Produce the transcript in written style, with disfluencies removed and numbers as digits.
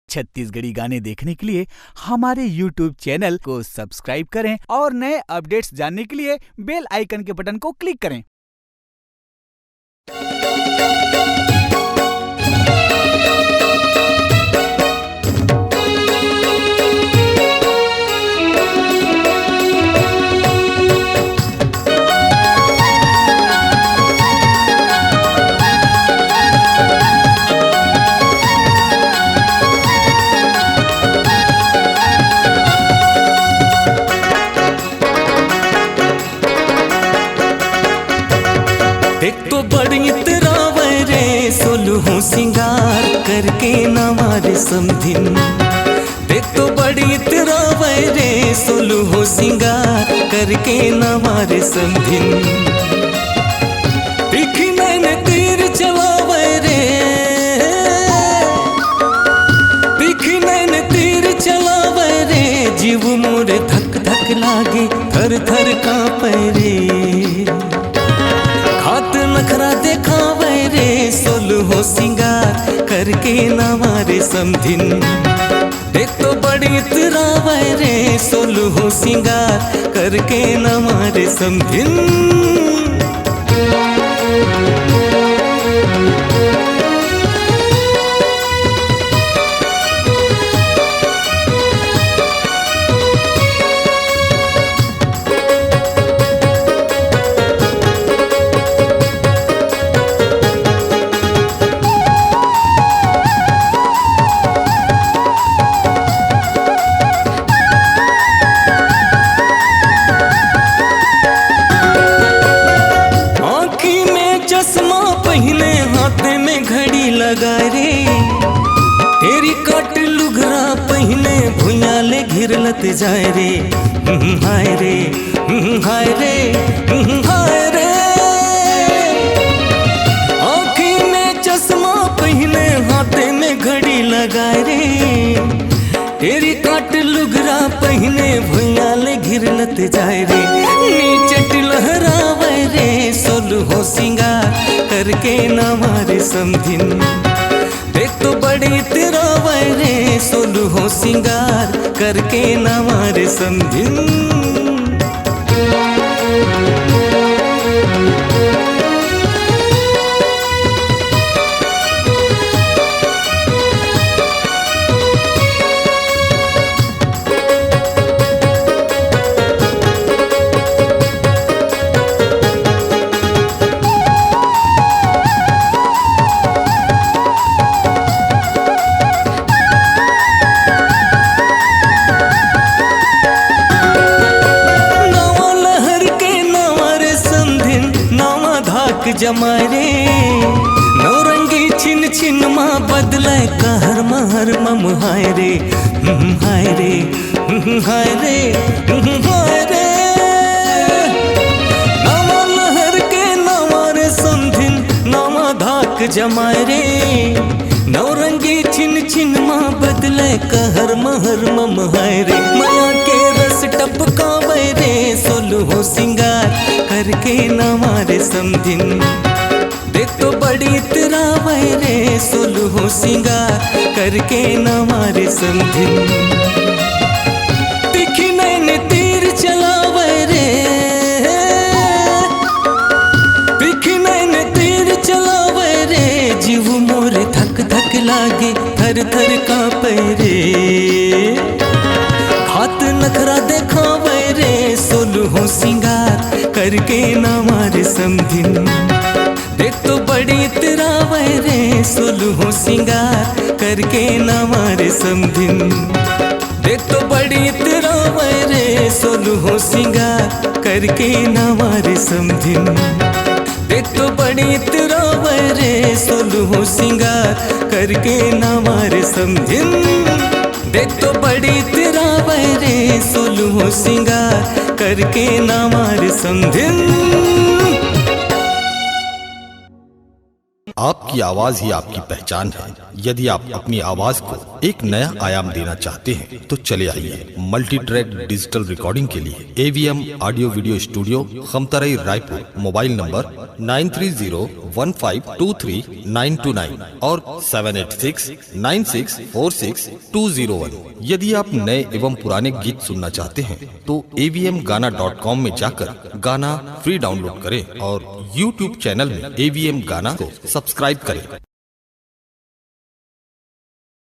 छत्तीसगढ़ी गाने देखने के लिए हमारे YouTube चैनल को सब्सक्राइब करें और नए अपडेट्स जानने के लिए बेल आइकन के बटन को क्लिक करें। एक तो बड़ी इतरावे रे सोलहु सिंगार करके नवारे समधिन। एक तो बड़ी इतरावे रे सोलहु सिंगार करके नवारे समधिन। तीखी नैन तीर चलावे रे, तीखी नैन तीर चलावे रे, जीव मोरे धक धक लागे थर थर कांपे रे। हाथ नखरा देखावे रे सोलहु सिंगार करके नवारे समधिन। एक तो बड़ी इतरावे रे सोलहु सिंगार करके नवारे समधिन। चश्मा पहने हाथ में घड़ी लगा रे, तेरी कट लुघरा पहने भुइया ले घिरलत जाए रे। हाय रे हाय रे हाय रे, आँखी में चश्मा पहने हाथ में घड़ी लगा रे, तेरी काट लुघरा पहने भुइया ले घिरलत जाए रे। नीचे लहरावे रे सोलहु सिंगार करके नवारे समधिन। एक तो बड़ी इतरावे रे सोलहु सिंगार करके नवारे समधिन। जमारे नौरंगी छिन छिन माँ बदले कहर महर मम हाय रे हाय रे हाय रे हाय रे। नामा लहर के नवारे समधिन नामा धाक जमारे, नौरंगी छिन छिन माँ बदले कहर महर मम हाय रे। माया के रस टपकावे रे सोलहु सिंगार करके नवारे समधिन। देख तो बड़ी इतरावे रे सोलहु सिंगार करके नवारे समधिन। तीखी नैन तीर चलावे रे, तीखी नैन तीर चलावे रे, जीव मोरे धक धक लागे थर थर कांपे रे। हाथ नखरा देखावे रे सोलहु सिंगार करके नवारे समधिन। देख तो बड़ी इतरावे रे सोलहु सिंगार करके नवारे समधिन। देख तो बड़ी इतरावे रे सोलहु सिंगार करके नवारे समधिन। देख तो बड़ी इतरावे रे सोलहु सिंगार करके नवारे समधिन। देख तो बड़ी इतरावे रे सोलहु सिंगार करके नवारे समधिन। आपकी आपकी आवाज ही आपकी पहचान है। यदि आप अपनी आवाज को एक नया आयाम देना चाहते हैं तो चले आइए मल्टी ट्रैक डिजिटल रिकॉर्डिंग के लिए AVM audio video studio, Khamtarai, Raipur. Mobile number 9301523929 और 7869646201। यदि आप नए एवं पुराने गीत सुनना चाहते हैं तो avmgana.com में जाकर गाना फ्री डाउनलोड करें और YouTube चैनल में AVM गाना को सब्सक्राइब करें।